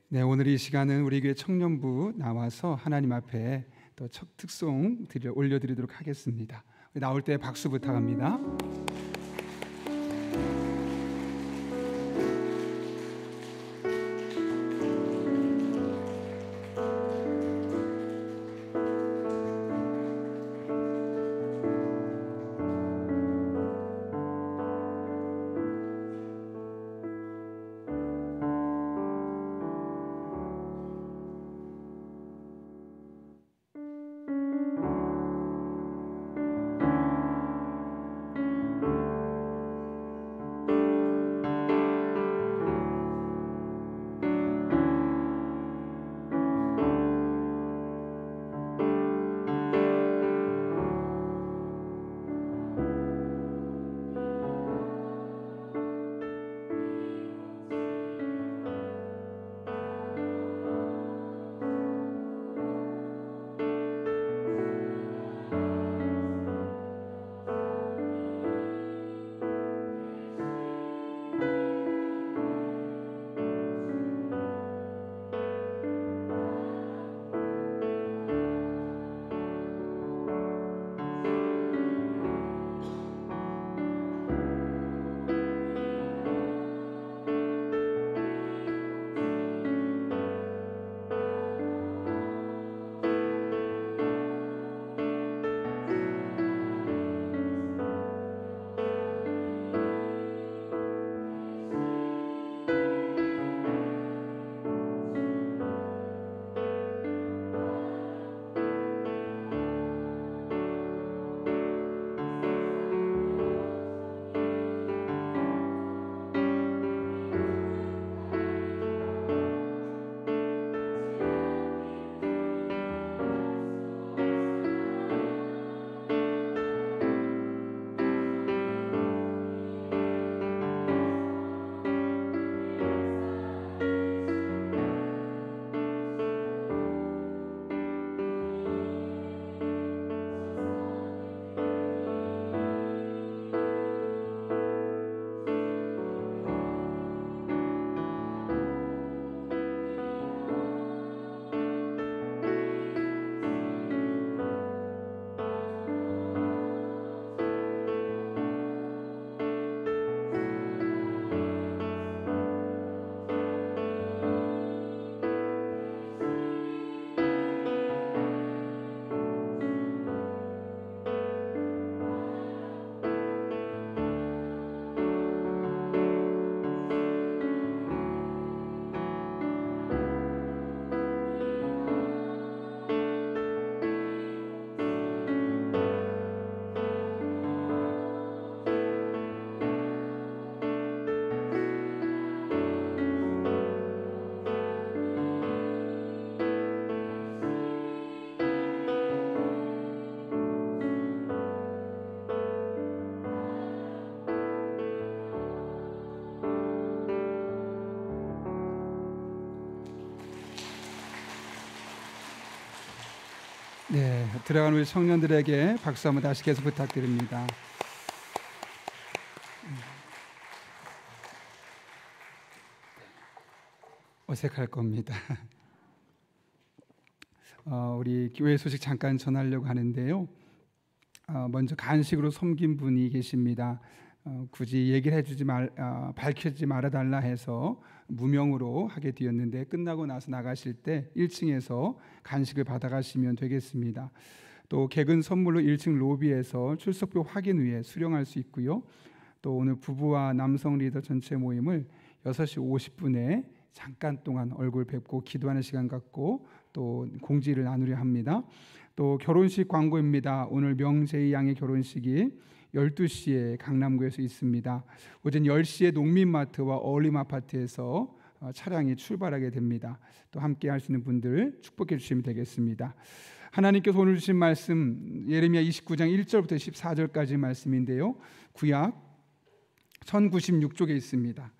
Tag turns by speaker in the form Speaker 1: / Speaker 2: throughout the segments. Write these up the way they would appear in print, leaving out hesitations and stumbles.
Speaker 1: 네, 오늘 이 시간은 우리 교회 청년부 나와서 하나님 앞에 또 첫 특송 올려드리도록 하겠습니다. 나올 때 박수 부탁합니다. 네, 들어가는 우리 청년들에게 박수 한번 다시 계속 부탁드립니다. 어색할 겁니다. 우리 교회 소식 잠깐 전하려고 하는데요. 먼저 간식으로 섬긴 분이 계십니다. 굳이 얘기를 밝히지 말아달라 해서 무명으로 하게 되었는데 끝나고 나서 나가실 때 1층에서 간식을 받아가시면 되겠습니다. 또 개근 선물로 1층 로비에서 출석표 확인 후에 수령할 수 있고요. 또 오늘 부부와 남성 리더 전체 모임을 6시 50분에 잠깐 동안 얼굴 뵙고 기도하는 시간 갖고 또 공지를 나누려 합니다. 또 결혼식 광고입니다. 오늘 명재희 양의 결혼식이 12시에 강남구에서 있습니다. 오전 10시에 농민마트와 어울림 아파트에서 차량이 출발하게 됩니다. 또 함께 할 수 있는 분들 축복해 주시면 되겠습니다. 하나님께서 오늘 주신 말씀 예레미야 29장 1절부터 14절까지 말씀인데요. 구약 1096쪽에 있습니다.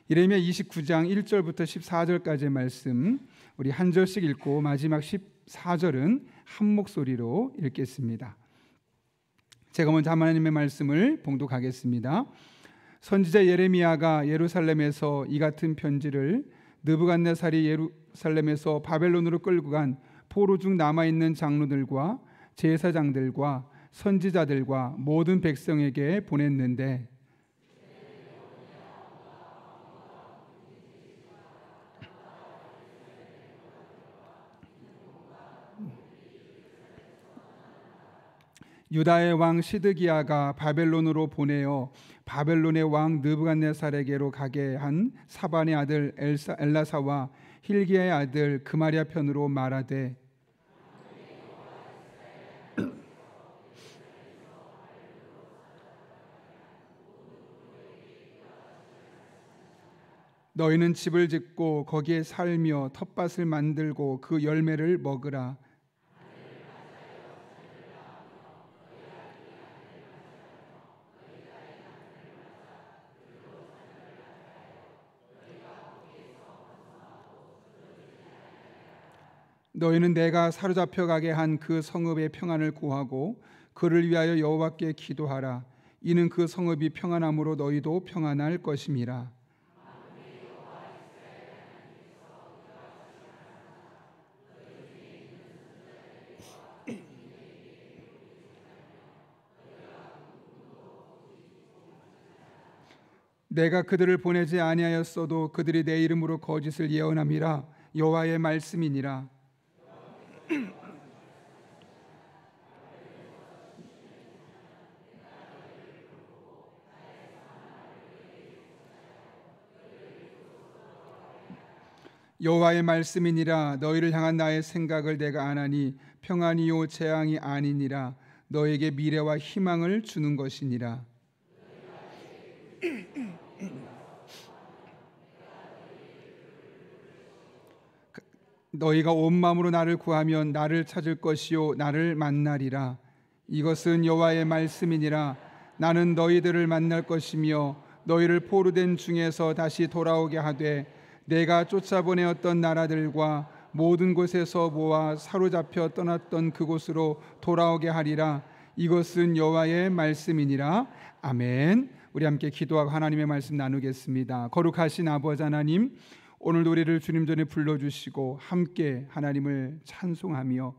Speaker 1: 예레미야 29장 1절부터 14절까지의 말씀 우리 한 절씩 읽고 마지막 14절은 한 목소리로 읽겠습니다. 제가 먼저 하나님의 말씀을 봉독하겠습니다. 선지자 예레미야가 예루살렘에서 이 같은 편지를 느부갓네살이 예루살렘에서 바벨론으로 끌고 간 포로 중 남아있는 장로들과 제사장들과 선지자들과 모든 백성에게 보냈는데 유다의 왕 시드기야가 바벨론으로 보내어 바벨론의 왕 느부갓네살에게로 가게 한 사반의 아들 엘라사와 힐기야의 아들 그마리아 편으로 말하되 너희는 집을 짓고 거기에 살며 텃밭을 만들고 그 열매를 먹으라. 너희는 내가 사로잡혀 가게 한 그 성읍의 평안을 구하고 그를 위하여 여호와께 기도하라. 이는 그 성읍이 평안함으로 너희도 평안할 것임이라. 내가 그들을 보내지 아니하였어도 그들이 내 이름으로 거짓을 예언함이라. 여호와의 말씀이니라. 여호와의 말씀이니라. 너희를 향한 나의 생각을 내가 아나니 평안이요 재앙이 아니니라. 너에게 미래와 희망을 주는 것이니라. 너희가 온 마음으로 나를 구하면 나를 찾을 것이요 나를 만나리라. 이것은 여호와의 말씀이니라. 나는 너희들을 만날 것이며 너희를 포로된 중에서 다시 돌아오게 하되 내가 쫓아보내었던 나라들과 모든 곳에서 모아 사로잡혀 떠났던 그곳으로 돌아오게 하리라. 이것은 여호와의 말씀이니라. 아멘. 우리 함께 기도하고 하나님의 말씀 나누겠습니다. 거룩하신 아버지 하나님, 오늘도 우리를 주님 전에 불러주시고 함께 하나님을 찬송하며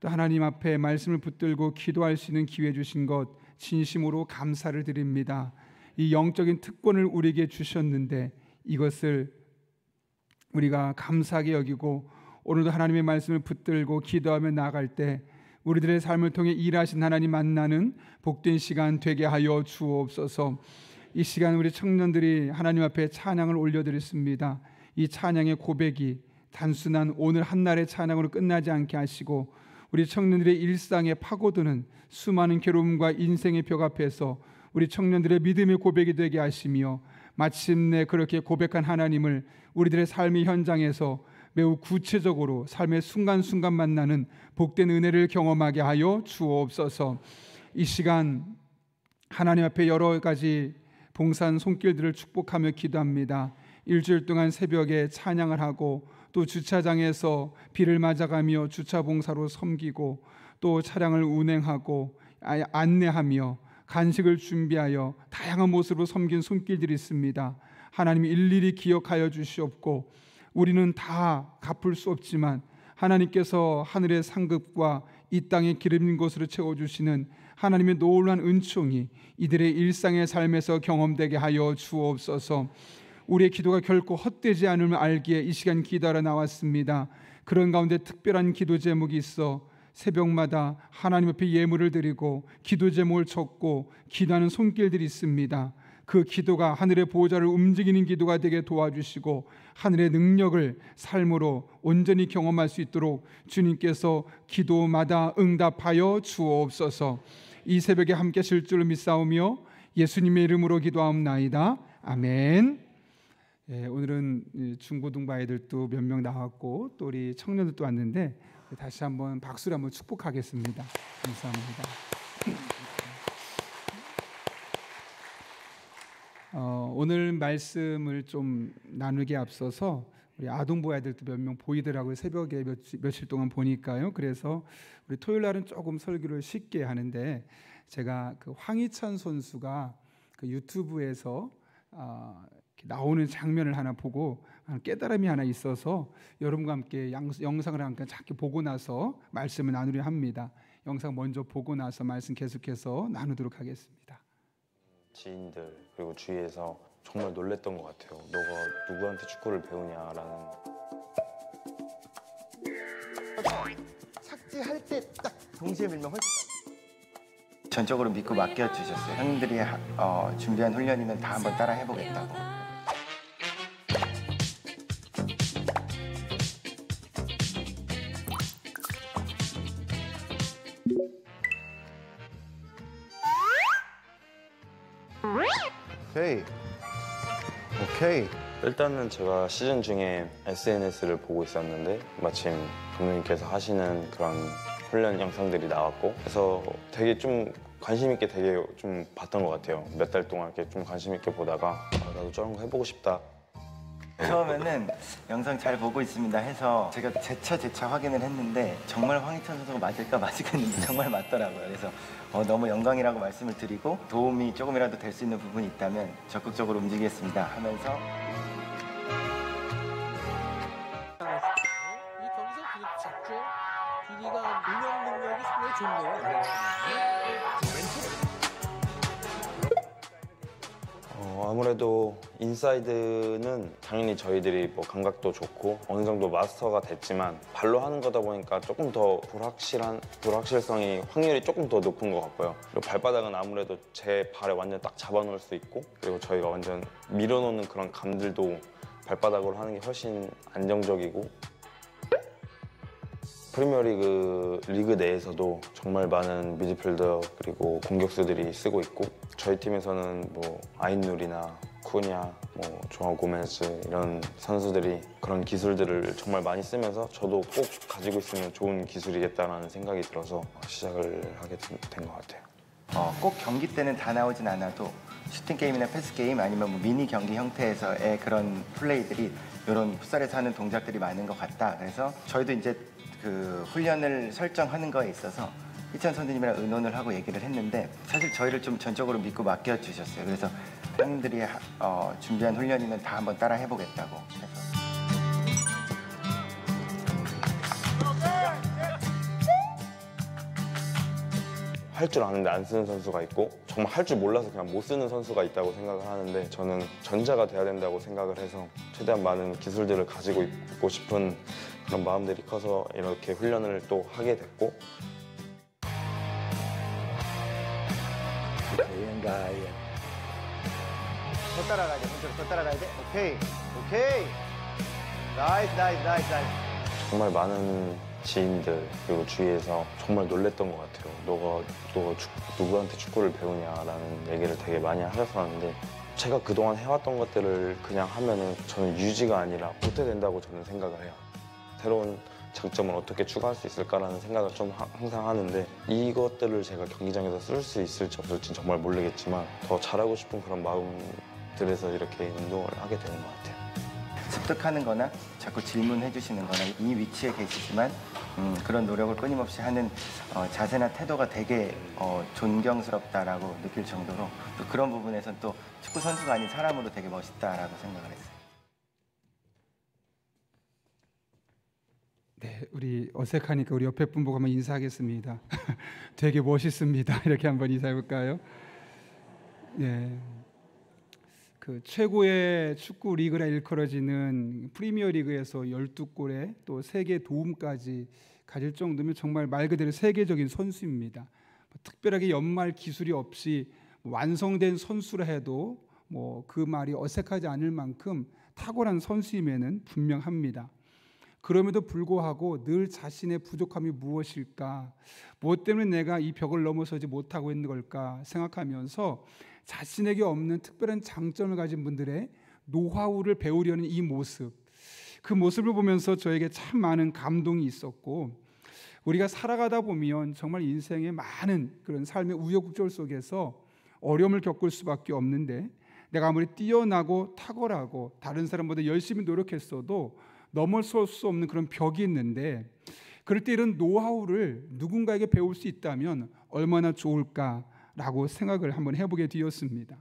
Speaker 1: 또 하나님 앞에 말씀을 붙들고 기도할 수 있는 기회 주신 것 진심으로 감사를 드립니다. 이 영적인 특권을 우리에게 주셨는데 이것을 우리가 감사하게 여기고 오늘도 하나님의 말씀을 붙들고 기도하며 나아갈 때 우리들의 삶을 통해 일하신 하나님 만나는 복된 시간 되게 하여 주옵소서. 이 시간 우리 청년들이 하나님 앞에 찬양을 올려드렸습니다. 이 찬양의 고백이 단순한 오늘 한날의 찬양으로 끝나지 않게 하시고 우리 청년들의 일상에 파고드는 수많은 괴로움과 인생의 벽 앞에서 우리 청년들의 믿음의 고백이 되게 하시며 마침내 그렇게 고백한 하나님을 우리들의 삶의 현장에서 매우 구체적으로 삶의 순간순간 만나는 복된 은혜를 경험하게 하여 주옵소서. 이 시간 하나님 앞에 여러 가지 봉사한 손길들을 축복하며 기도합니다. 일주일 동안 새벽에 찬양을 하고 또 주차장에서 비를 맞아가며 주차 봉사로 섬기고 또 차량을 운행하고 안내하며 간식을 준비하여 다양한 모습으로 섬긴 손길들이 있습니다. 하나님 일일이 기억하여 주시옵고 우리는 다 갚을 수 없지만 하나님께서 하늘의 상급과 이 땅의 기름진 곳으로 채워주시는 하나님의 놀라운 은총이 이들의 일상의 삶에서 경험되게 하여 주옵소서. 우리의 기도가 결코 헛되지 않음을 알기에 이 시간 기도하러 나왔습니다. 그런 가운데 특별한 기도 제목이 있어 새벽마다 하나님 앞에 예물을 드리고 기도 제목을 적고 기도하는 손길들이 있습니다. 그 기도가 하늘의 보호자를 움직이는 기도가 되게 도와주시고 하늘의 능력을 삶으로 온전히 경험할 수 있도록 주님께서 기도마다 응답하여 주옵소서. 이 새벽에 함께 하실 줄을 믿사오며 예수님의 이름으로 기도하옵나이다. 아멘. 오늘은 중고등부 아이들도 몇 명 나왔고 또 우리 청년들도 왔는데 다시 한번 박수로 한번 축복하겠습니다. 감사합니다. 오늘 말씀을 좀 나누기 앞서서 우리 아동부 아이들도 몇 명 보이더라고요. 새벽에 며칠 동안 보니까요. 그래서 우리 토요일 날은 조금 설교를 쉽게 하는데 제가 그 황희찬 선수가 그 유튜브에서 나오는 장면을 하나 보고 깨달음이 하나 있어서 여러분과 함께 영상을 함께 잠깐 보고 나서 말씀을 나누려 합니다. 영상 먼저 보고 나서 말씀 계속해서 나누도록 하겠습니다.
Speaker 2: 지인들 그리고 주위에서 정말 놀랬던 것 같아요. 너가 누구한테 축구를 배우냐라는.
Speaker 3: 착지할 때 딱 동시에 밀면 훨씬 전적으로 믿고 맡겨주셨어요. 형님들이 준비한 훈련이면 다 한번 따라 해보겠다고. 오케이.
Speaker 2: 일단은 제가 시즌 중에 SNS를 보고 있었는데 마침 감독님께서 하시는 그런 훈련 영상들이 나왔고 그래서 되게 좀 관심 있게 되게 좀 봤던 것 같아요. 몇 달 동안 이렇게 좀 관심 있게 보다가 나도 저런 거 해보고 싶다.
Speaker 3: 처음에는 영상 잘 보고 있습니다 해서 제가 재차 확인을 했는데 정말 황희찬 선수가 맞을까 맞을겠는데 정말 맞더라고요. 그래서 너무 영광이라고 말씀을 드리고 도움이 조금이라도 될 수 있는 부분이 있다면 적극적으로 움직이겠습니다 하면서
Speaker 4: 이 경기에서 그립 작죠? 비니가 운영 능력이 상당히 좋네요.
Speaker 2: 아무래도 인사이드는 당연히 저희들이 뭐 감각도 좋고 어느 정도 마스터가 됐지만 발로 하는 거다 보니까 조금 더 불확실성이 확률이 조금 더 높은 것 같고요. 그리고 발바닥은 아무래도 제 발에 완전 딱 잡아놓을 수 있고 그리고 저희가 완전 밀어놓는 그런 감들도 발바닥으로 하는 게 훨씬 안정적이고 프리미어리그 리그 내에서도 정말 많은 미드필더 그리고 공격수들이 쓰고 있고 저희 팀에서는 뭐 아인누리나 쿠냐, 뭐 조아 고메즈 이런 선수들이 그런 기술들을 정말 많이 쓰면서 저도 꼭 가지고 있으면 좋은 기술이겠다라는 생각이 들어서 시작을 하게 된 것 같아요.
Speaker 3: 꼭 경기 때는 다 나오진 않아도 슈팅 게임이나 패스 게임 아니면 뭐 미니 경기 형태에서의 그런 플레이들이 이런 풋살에서 하는 동작들이 많은 것 같다. 그래서 저희도 이제 그 훈련을 설정하는 거에 있어서 희찬 선생님이랑 의논을 하고 얘기를 했는데 사실 저희를 좀 전적으로 믿고 맡겨주셨어요. 그래서 형님들이 준비한 훈련이면 다 한번 따라 해보겠다고 해서.
Speaker 2: 할 줄 아는데 안 쓰는 선수가 있고 정말 할 줄 몰라서 그냥 못 쓰는 선수가 있다고 생각을 하는데 저는 전자가 돼야 된다고 생각을 해서 최대한 많은 기술들을 가지고 있고 싶은 그런 마음들이 커서 이렇게 훈련을 또 하게 됐고
Speaker 3: 더 따라가야 돼, 혼자 더 따라가야 돼. 오케이. 나이스.
Speaker 2: 정말 많은 지인들 그리고 주위에서 정말 놀랬던 것 같아요. 너가 누구한테 축구를 배우냐라는 얘기를 되게 많이 하셨었는데 제가 그동안 해왔던 것들을 그냥 하면은 저는 유지가 아니라 못해 된다고 저는 생각을 해요. 새로운 장점을 어떻게 추가할 수 있을까라는 생각을 좀 항상 하는데 이것들을 제가 경기장에서 쓸 수 있을지 없을지 정말 모르겠지만 더 잘하고 싶은 그런 마음들에서 이렇게 운동을 하게 되는 것 같아요.
Speaker 3: 습득하는 거나 자꾸 질문해 주시는 거나 이 위치에 계시지만 그런 노력을 끊임없이 하는 자세나 태도가 되게 존경스럽다라고 느낄 정도로 또 그런 부분에선 또 축구 선수가 아닌 사람으로 되게 멋있다라고 생각을 했어요.
Speaker 1: 네, 우리 어색하니까 우리 옆에 분 보고 한번 인사하겠습니다. 되게 멋있습니다. 이렇게 한번 인사해 볼까요? 네. 그 최고의 축구 리그라 일컬어지는 프리미어 리그에서 12골에 또 3개 도움까지 가질 정도면 정말 말 그대로 세계적인 선수입니다. 특별하게 연말 기술이 없이 완성된 선수라 해도 뭐 그 말이 어색하지 않을 만큼 탁월한 선수임에는 분명합니다. 그럼에도 불구하고 늘 자신의 부족함이 무엇일까? 무엇 때문에 내가 이 벽을 넘어서지 못하고 있는 걸까 생각하면서 자신에게 없는 특별한 장점을 가진 분들의 노하우를 배우려는 이 모습, 그 모습을 보면서 저에게 참 많은 감동이 있었고 우리가 살아가다 보면 정말 인생의 많은 그런 삶의 우여곡절 속에서 어려움을 겪을 수밖에 없는데 내가 아무리 뛰어나고 탁월하고 다른 사람보다 열심히 노력했어도 넘어설 수 없는 그런 벽이 있는데 그럴 때 이런 노하우를 누군가에게 배울 수 있다면 얼마나 좋을까라고 생각을 한번 해보게 되었습니다.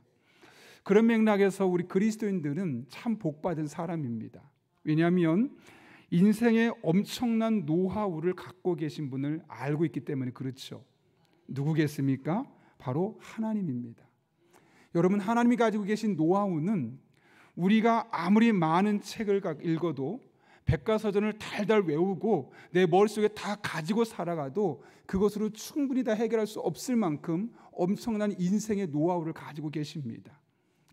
Speaker 1: 그런 맥락에서 우리 그리스도인들은 참 복받은 사람입니다. 왜냐하면 인생의 엄청난 노하우를 갖고 계신 분을 알고 있기 때문에 그렇죠. 누구겠습니까? 바로 하나님입니다. 여러분, 하나님이 가지고 계신 노하우는 우리가 아무리 많은 책을 읽어도 백과사전을 달달 외우고 내 머릿속에 다 가지고 살아가도 그것으로 충분히 다 해결할 수 없을 만큼 엄청난 인생의 노하우를 가지고 계십니다.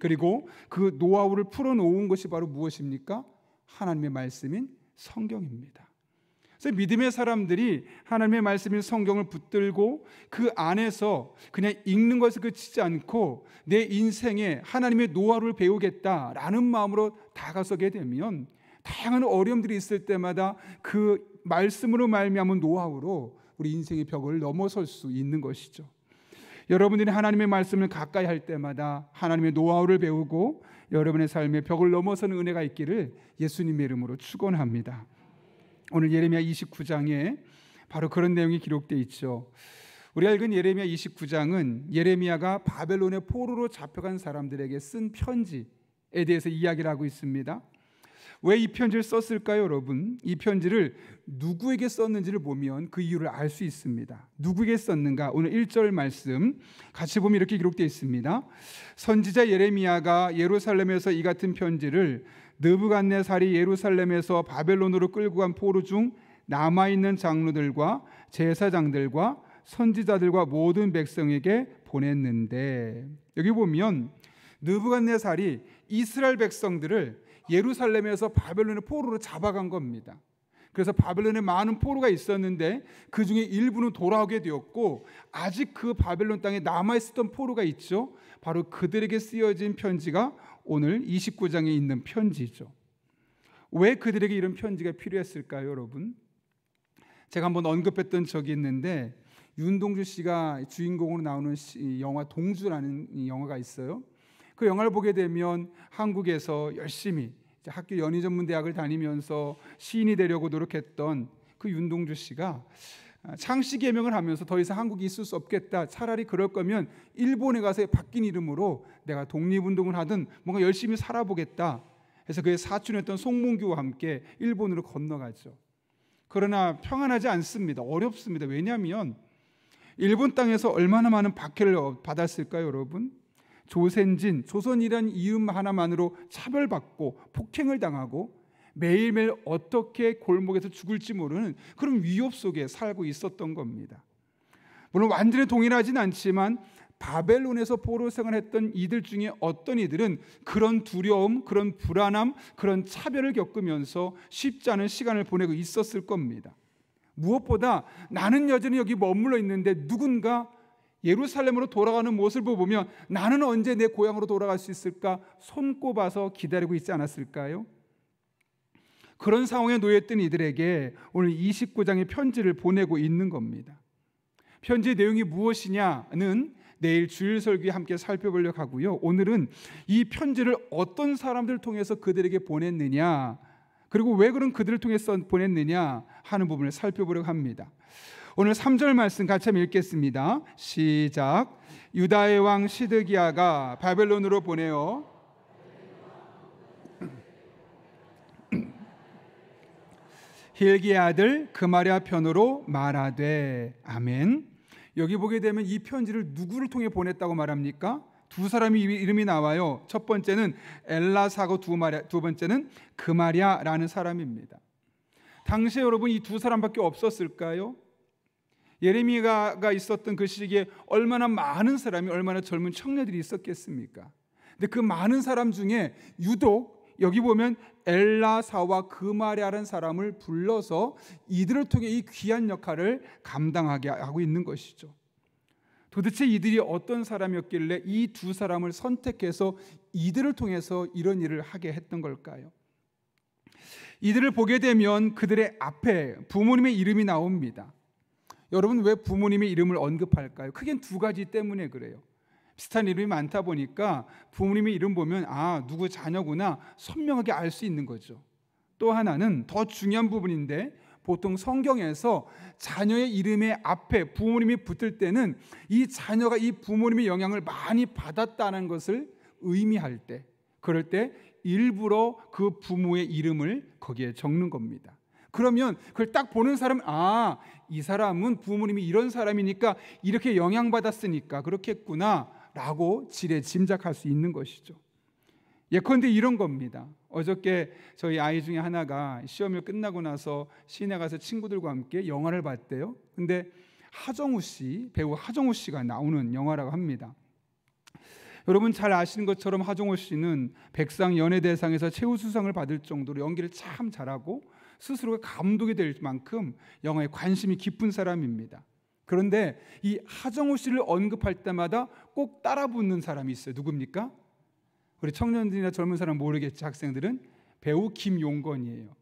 Speaker 1: 그리고 그 노하우를 풀어놓은 것이 바로 무엇입니까? 하나님의 말씀인 성경입니다. 그래서 믿음의 사람들이 하나님의 말씀인 성경을 붙들고 그 안에서 그냥 읽는 것에 그치지 않고 내 인생에 하나님의 노하우를 배우겠다라는 마음으로 다가서게 되면 다양한 어려움들이 있을 때마다 그 말씀으로 말미암은 노하우로 우리 인생의 벽을 넘어설 수 있는 것이죠. 여러분들이 하나님의 말씀을 가까이 할 때마다 하나님의 노하우를 배우고 여러분의 삶의 벽을 넘어서는 은혜가 있기를 예수님의 이름으로 축원합니다. 오늘 예레미야 29장에 바로 그런 내용이 기록되어 있죠. 우리가 읽은 예레미야 29장은 예레미야가 바벨론의 포로로 잡혀간 사람들에게 쓴 편지에 대해서 이야기를 하고 있습니다. 왜 이 편지를 썼을까요, 여러분? 이 편지를 누구에게 썼는지를 보면 그 이유를 알 수 있습니다. 누구에게 썼는가? 오늘 1절 말씀 같이 보면 이렇게 기록되어 있습니다. 선지자 예레미야가 예루살렘에서 이 같은 편지를 느부갓네살이 예루살렘에서 바벨론으로 끌고 간 포로 중 남아있는 장로들과 제사장들과 선지자들과 모든 백성에게 보냈는데, 여기 보면 느부갓네살이 이스라엘 백성들을 예루살렘에서 바벨론의 포로로 잡아간 겁니다. 그래서 바벨론에 많은 포로가 있었는데 그 중에 일부는 돌아오게 되었고, 아직 그 바벨론 땅에 남아있었던 포로가 있죠. 바로 그들에게 쓰여진 편지가 오늘 29장에 있는 편지죠. 왜 그들에게 이런 편지가 필요했을까요, 여러분? 제가 한번 언급했던 적이 있는데, 윤동주 씨가 주인공으로 나오는 영화 동주라는 영화가 있어요. 그 영화를 보게 되면 한국에서 열심히 학교 연희전문대학을 다니면서 시인이 되려고 노력했던 그 윤동주 씨가 창씨 개명을 하면서 더 이상 한국에 있을 수 없겠다, 차라리 그럴 거면 일본에 가서 바뀐 이름으로 내가 독립운동을 하든 뭔가 열심히 살아보겠다 해서 그의 사촌이었던 송몽규와 함께 일본으로 건너가죠. 그러나 평안하지 않습니다. 어렵습니다. 왜냐하면 일본 땅에서 얼마나 많은 박해를 받았을까요, 여러분? 조선진, 조선이라는 이름 하나만으로 차별받고 폭행을 당하고 매일매일 어떻게 골목에서 죽을지 모르는 그런 위협 속에 살고 있었던 겁니다. 물론 완전히 동일하진 않지만 바벨론에서 포로 생활했던 이들 중에 어떤 이들은 그런 두려움, 그런 불안함, 그런 차별을 겪으면서 쉽지 않은 시간을 보내고 있었을 겁니다. 무엇보다 나는 여전히 여기 머물러 있는데 누군가 예루살렘으로 돌아가는 모습을 보면 나는 언제 내 고향으로 돌아갈 수 있을까 손꼽아서 기다리고 있지 않았을까요? 그런 상황에 놓여있던 이들에게 오늘 29장의 편지를 보내고 있는 겁니다. 편지의 내용이 무엇이냐는 내일 주일 설교에 함께 살펴보려고 하고요. 오늘은 이 편지를 어떤 사람들을 통해서 그들에게 보냈느냐, 그리고 왜 그런 그들을 통해서 보냈느냐 하는 부분을 살펴보려고 합니다. 오늘 3절 말씀 같이 한번 읽겠습니다. 시작. 유다의 왕 시드기야가 바벨론으로 보내어 힐기의 아들 그마랴 편으로 말하되. 아멘. 여기 보게 되면 이 편지를 누구를 통해 보냈다고 말합니까? 두 사람이 이름이 나와요. 첫 번째는 엘라사고 두 번째는 그마랴라는 사람입니다. 당시에 여러분 이 두 사람밖에 없었을까요? 예레미야가 있었던 그 시기에 얼마나 많은 사람이, 얼마나 젊은 청년들이 있었겠습니까? 근데 그 많은 사람 중에 유독 여기 보면 엘라사와 그마랴라는 사람을 불러서 이들을 통해 이 귀한 역할을 감당하게 하고 있는 것이죠. 도대체 이들이 어떤 사람이었길래 이 두 사람을 선택해서 이들을 통해서 이런 일을 하게 했던 걸까요? 이들을 보게 되면 그들의 앞에 부모님의 이름이 나옵니다. 여러분, 왜 부모님의 이름을 언급할까요? 크게 두 가지 때문에 그래요. 비슷한 이름이 많다 보니까 부모님의 이름 보면 아, 누구 자녀구나 선명하게 알 수 있는 거죠. 또 하나는 더 중요한 부분인데, 보통 성경에서 자녀의 이름의 앞에 부모님이 붙을 때는 이 자녀가 이 부모님의 영향을 많이 받았다는 것을 의미할 때, 그럴 때 일부러 그 부모의 이름을 거기에 적는 겁니다. 그러면 그걸 딱 보는 사람은 이 사람은 부모님이 이런 사람이니까 이렇게 영향받았으니까 그렇겠구나 라고 지레 짐작할 수 있는 것이죠. 예컨대 이런 겁니다. 어저께 저희 아이 중에 하나가 시험을 끝나고 나서 시내 가서 친구들과 함께 영화를 봤대요. 근데 배우 하정우 씨가 나오는 영화라고 합니다. 여러분 잘 아시는 것처럼 하정우 씨는 백상 연예대상에서 최우수상을 받을 정도로 연기를 참 잘하고 스스로가 감독이 될 만큼 영화에 관심이 깊은 사람입니다. 그런데 이 하정우 씨를 언급할 때마다 꼭 따라붙는 사람이 있어요. 누굽니까? 우리 청년들이나 젊은 사람 모르겠지, 학생들은 배우 김용건이에요.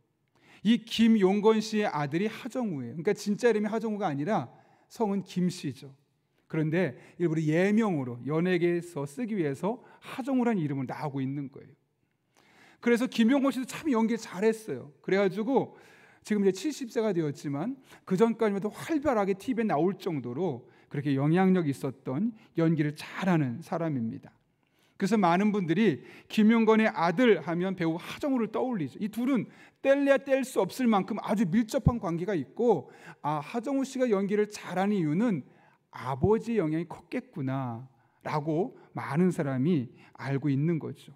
Speaker 1: 이 김용건 씨의 아들이 하정우예요. 그러니까 진짜 이름이 하정우가 아니라 성은 김씨죠. 그런데 일부러 예명으로 연예계에서 쓰기 위해서 하정우라는 이름을 나오고 있는 거예요. 그래서 김용건 씨도 참 연기 잘했어요. 그래가지고 지금 이제 70세가 되었지만 그 전까지만 해도 활발하게 TV에 나올 정도로 그렇게 영향력이 있었던 연기를 잘하는 사람입니다. 그래서 많은 분들이 김용건의 아들 하면 배우 하정우를 떠올리죠. 이 둘은 뗄래야 뗄 수 없을 만큼 아주 밀접한 관계가 있고, 하정우 씨가 연기를 잘하는 이유는 아버지의 영향이 컸겠구나 라고 많은 사람이 알고 있는 거죠.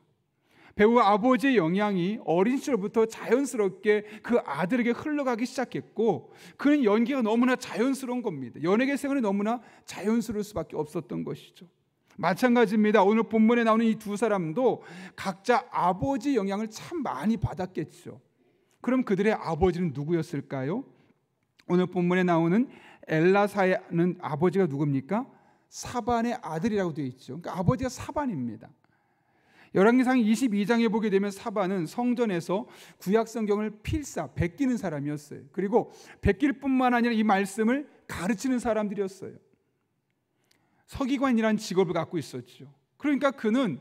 Speaker 1: 배우 아버지의 영향이 어린 시절부터 자연스럽게 그 아들에게 흘러가기 시작했고, 그는 연기가 너무나 자연스러운 겁니다. 연예계 생활이 너무나 자연스러울 수밖에 없었던 것이죠. 마찬가지입니다. 오늘 본문에 나오는 이 두 사람도 각자 아버지 영향을 참 많이 받았겠죠. 그럼 그들의 아버지는 누구였을까요? 오늘 본문에 나오는 엘라사는 아버지가 누굽니까? 사반의 아들이라고 되어 있죠. 그러니까 아버지가 사반입니다. 열왕기상 22장에 보게 되면 사반은 성전에서 구약 성경을 베끼는 사람이었어요. 그리고 베낄 뿐만 아니라 이 말씀을 가르치는 사람들이었어요. 서기관이라는 직업을 갖고 있었죠. 그러니까 그는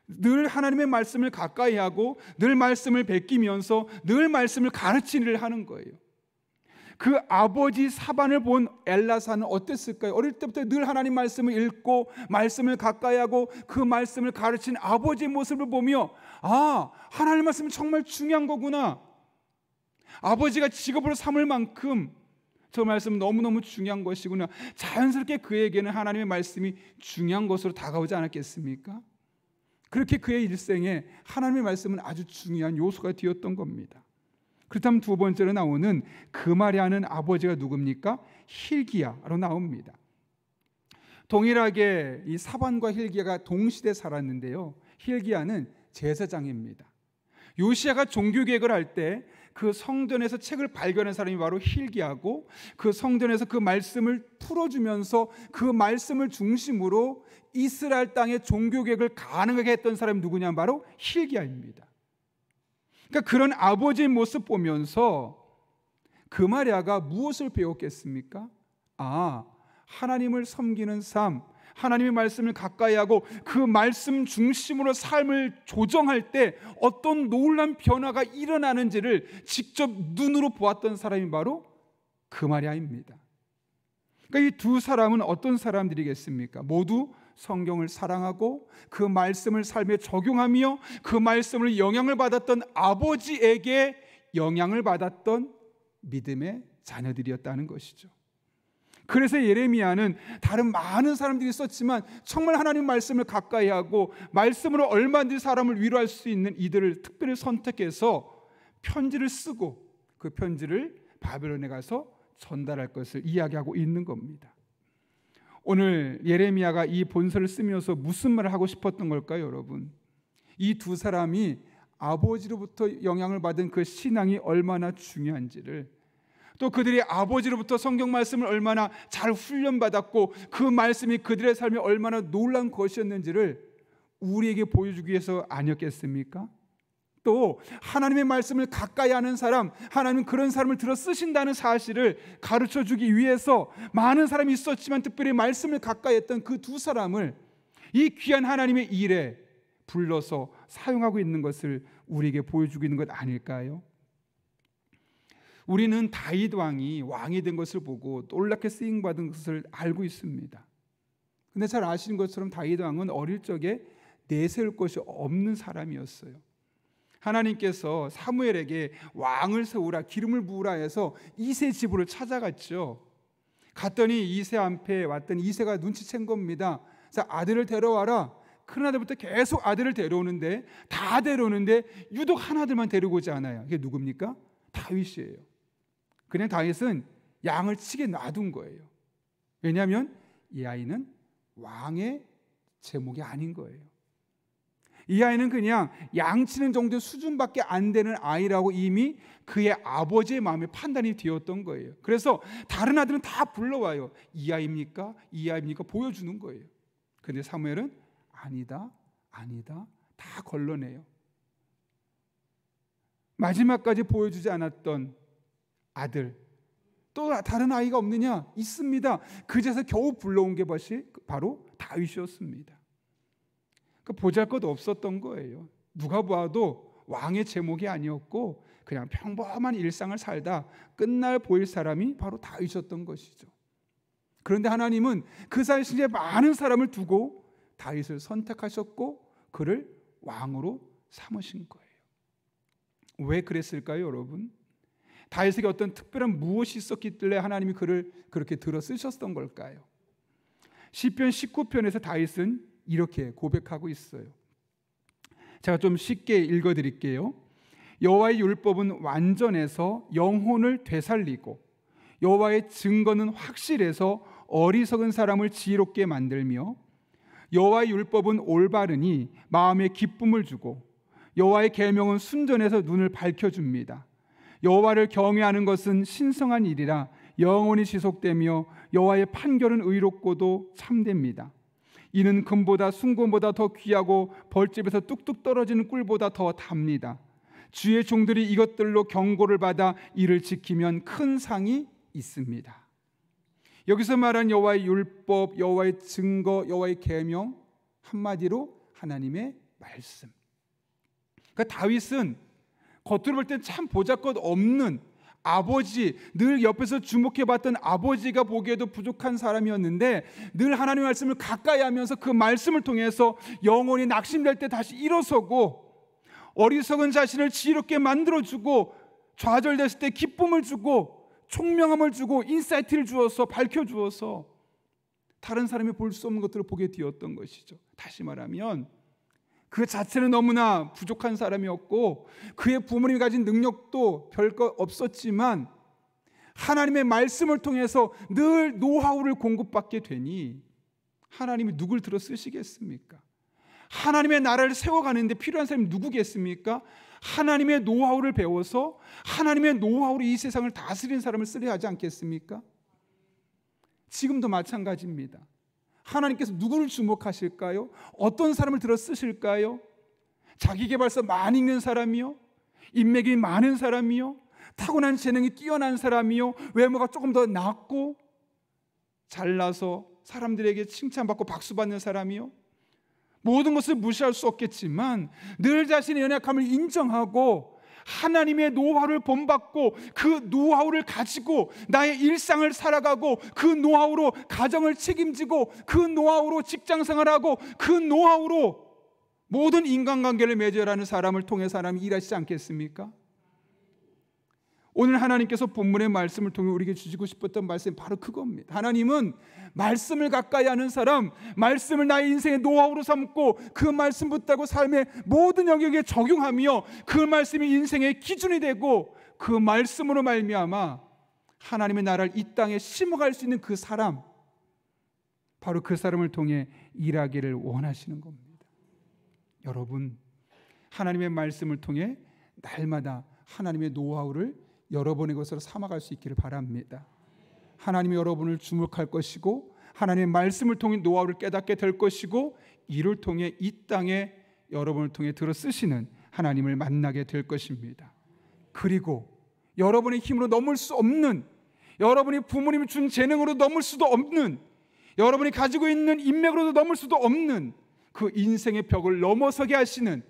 Speaker 1: 늘 하나님의 말씀을 가까이 하고 늘 말씀을 베끼면서 늘 말씀을 가르치는 일을 하는 거예요. 그 아버지 사반을 본 엘라사는 어땠을까요? 어릴 때부터 늘 하나님 말씀을 읽고 말씀을 가까이 하고 그 말씀을 가르친 아버지의 모습을 보며 하나님 말씀은 정말 중요한 거구나. 아버지가 직업으로 삼을 만큼 저 말씀은 너무너무 중요한 것이구나. 자연스럽게 그에게는 하나님의 말씀이 중요한 것으로 다가오지 않았겠습니까? 그렇게 그의 일생에 하나님의 말씀은 아주 중요한 요소가 되었던 겁니다. 그렇다면 두 번째로 나오는 그마랴는 아버지가 누굽니까? hil기야로 나옵니다. 동일하게 이 사반과 hil기야가 동시대에 살았는데요. hil기야는 제사장입니다. 요시야가 종교개혁을 할 때 그 성전에서 책을 발견한 사람이 바로 hil기야고, 그 성전에서 그 말씀을 풀어주면서 그 말씀을 중심으로 이스라엘 땅의 종교개혁을 가능하게 했던 사람이 누구냐? 바로 hil기야입니다. 그러니까 그런 아버지의 모습 보면서 그마랴가 무엇을 배웠겠습니까? 하나님을 섬기는 삶, 하나님의 말씀을 가까이 하고 그 말씀 중심으로 삶을 조정할 때 어떤 놀라운 변화가 일어나는지를 직접 눈으로 보았던 사람이 바로 그마랴입니다. 그러니까 이 두 사람은 어떤 사람들이겠습니까? 모두 성경을 사랑하고 그 말씀을 삶에 적용하며 그 말씀을 영향을 받았던 아버지에게 영향을 받았던 믿음의 자녀들이었다는 것이죠. 그래서 예레미야는 다른 많은 사람들이 썼지만 정말 하나님 말씀을 가까이 하고 말씀으로 얼마든지 사람을 위로할 수 있는 이들을 특별히 선택해서 편지를 쓰고 그 편지를 바벨론에 가서 전달할 것을 이야기하고 있는 겁니다. 오늘 예레미야가 이 본서를 쓰면서 무슨 말을 하고 싶었던 걸까요, 여러분? 이 두 사람이 아버지로부터 영향을 받은 그 신앙이 얼마나 중요한지를, 또 그들이 아버지로부터 성경 말씀을 얼마나 잘 훈련받았고 그 말씀이 그들의 삶에 얼마나 놀라운 것이었는지를 우리에게 보여주기 위해서 아니었겠습니까? 또 하나님의 말씀을 가까이 하는 사람, 하나님은 그런 사람을 들어 쓰신다는 사실을 가르쳐주기 위해서 많은 사람이 있었지만 특별히 말씀을 가까이 했던 그 두 사람을 이 귀한 하나님의 일에 불러서 사용하고 있는 것을 우리에게 보여주고 있는 것 아닐까요? 우리는 다윗 왕이 왕이 된 것을 보고 놀랍게 쓰임받은 것을 알고 있습니다. 근데 잘 아시는 것처럼 다윗 왕은 어릴 적에 내세울 것이 없는 사람이었어요. 하나님께서 사무엘에게 왕을 세우라, 기름을 부으라 해서 이세 집으로 찾아갔죠. 갔더니 이세 앞에 왔더니 이세가 눈치챈 겁니다. 그래서 아들을 데려와라. 큰 아들부터 계속 아들을 데려오는데, 다 데려오는데 유독 한 아들만 데리고 오지 않아요. 이게 누굽니까? 다윗이에요. 그냥 다윗은 양을 치게 놔둔 거예요. 왜냐하면 이 아이는 왕의 제목이 아닌 거예요. 이 아이는 그냥 양치는 정도의 수준밖에 안 되는 아이라고 이미 그의 아버지의 마음에 판단이 되었던 거예요. 그래서 다른 아들은 다 불러와요. 이 아이입니까? 이 아이입니까? 보여주는 거예요. 그런데 사무엘은 아니다, 아니다, 다 걸러내요. 마지막까지 보여주지 않았던 아들, 또 다른 아이가 없느냐? 있습니다. 그제서 겨우 불러온 게 바로 다윗이었습니다. 보잘것 없었던 거예요. 누가 봐도 왕의 제목이 아니었고 그냥 평범한 일상을 살다 끝날 보일 사람이 바로 다윗이었던 것이죠. 그런데 하나님은 그 사이에 많은 사람을 두고 다윗을 선택하셨고 그를 왕으로 삼으신 거예요. 왜 그랬을까요, 여러분? 다윗에게 어떤 특별한 무엇이 있었길래 하나님이 그를 그렇게 들어 쓰셨던 걸까요? 시편 19편에서 다윗은 이렇게 고백하고 있어요. 제가 좀 쉽게 읽어드릴게요. 여호와의 율법은 완전해서 영혼을 되살리고 여호와의 증거는 확실해서 어리석은 사람을 지혜롭게 만들며 여호와의 율법은 올바르니 마음에 기쁨을 주고 여호와의 계명은 순전해서 눈을 밝혀줍니다. 여호와를 경외하는 것은 신성한 일이라 영원히 지속되며 여호와의 판결은 의롭고도 참됩니다. 이는 금보다 순금보다 더 귀하고 벌집에서 뚝뚝 떨어지는 꿀보다 더 답니다. 주의 종들이 이것들로 경고를 받아 이를 지키면 큰 상이 있습니다. 여기서 말한 여호와의 율법, 여호와의 증거, 여호와의 계명, 한마디로 하나님의 말씀. 그러니까 다윗은 겉으로 볼 땐 참 보잘것 없는 아버지, 늘 옆에서 주목해봤던 아버지가 보기에도 부족한 사람이었는데 늘 하나님의 말씀을 가까이 하면서 그 말씀을 통해서 영혼이 낙심될 때 다시 일어서고 어리석은 자신을 지혜롭게 만들어주고 좌절됐을 때 기쁨을 주고 총명함을 주고 인사이트를 주어서 밝혀주어서 다른 사람이 볼 수 없는 것들을 보게 되었던 것이죠. 다시 말하면 그 자체는 너무나 부족한 사람이었고 그의 부모님이 가진 능력도 별거 없었지만 하나님의 말씀을 통해서 늘 노하우를 공급받게 되니 하나님이 누굴 들어 쓰시겠습니까? 하나님의 나라를 세워가는데 필요한 사람이 누구겠습니까? 하나님의 노하우를 배워서 하나님의 노하우로 이 세상을 다스리는 사람을 쓰려 하지 않겠습니까? 지금도 마찬가지입니다. 하나님께서 누구를 주목하실까요? 어떤 사람을 들어 쓰실까요? 자기계발서 많이 읽는 사람이요? 인맥이 많은 사람이요? 타고난 재능이 뛰어난 사람이요? 외모가 조금 더 낫고 잘나서 사람들에게 칭찬받고 박수받는 사람이요? 모든 것을 무시할 수 없겠지만 늘 자신의 연약함을 인정하고 하나님의 노하우를 본받고 그 노하우를 가지고 나의 일상을 살아가고 그 노하우로 가정을 책임지고 그 노하우로 직장생활하고 그 노하우로 모든 인간관계를 맺어라는 사람을 통해 사람이 일하시지 않겠습니까? 오늘 하나님께서 본문의 말씀을 통해 우리에게 주시고 싶었던 말씀이 바로 그겁니다. 하나님은 말씀을 가까이 하는 사람, 말씀을 나의 인생의 노하우로 삼고 그 말씀 붙들고 삶의 모든 영역에 적용하며 그 말씀이 인생의 기준이 되고 그 말씀으로 말미암아 하나님의 나라를 이 땅에 심어갈 수 있는 그 사람, 바로 그 사람을 통해 일하기를 원하시는 겁니다. 여러분, 하나님의 말씀을 통해 날마다 하나님의 노하우를 여러분의 것으로 삼아갈 수 있기를 바랍니다. 하나님이 여러분을 주목할 것이고 하나님의 말씀을 통해 노하우를 깨닫게 될 것이고 이를 통해 이 땅에 여러분을 통해 들어 쓰시는 하나님을 만나게 될 것입니다. 그리고 여러분의 힘으로 넘을 수 없는, 여러분이 부모님이 준 재능으로 넘을 수도 없는, 여러분이 가지고 있는 인맥으로도 넘을 수도 없는 그 인생의 벽을 넘어서게 하시는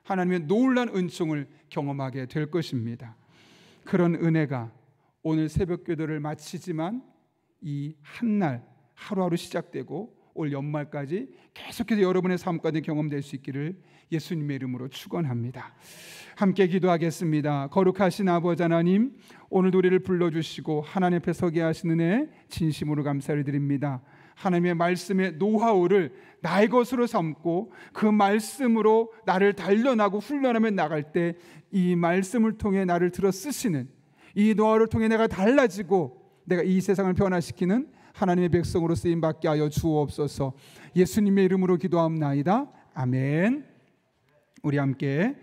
Speaker 1: 하나님의 놀라운 은총을 경험하게 될 것입니다. 그런 은혜가 오늘 새벽 기도를 마치지만 이 한 날 하루하루 시작되고 올 연말까지 계속해서 여러분의 삶 가운데 경험될 수 있기를 예수님의 이름으로 축원합니다. 함께 기도하겠습니다. 거룩하신 아버지 하나님, 오늘도 우리를 불러주시고 하나님 앞에 서게 하시는 애 진심으로 감사를 드립니다. 하나님의 말씀의 노하우를 나의 것으로 삼고 그 말씀으로 나를 단련하고 훈련하며 나갈 때 이 말씀을 통해 나를 들어 쓰시는 이 노하우를 통해 내가 달라지고 내가 이 세상을 변화시키는 하나님의 백성으로 쓰임받게 하여 주옵소서. 예수님의 이름으로 기도하옵나이다. 아멘. 우리 함께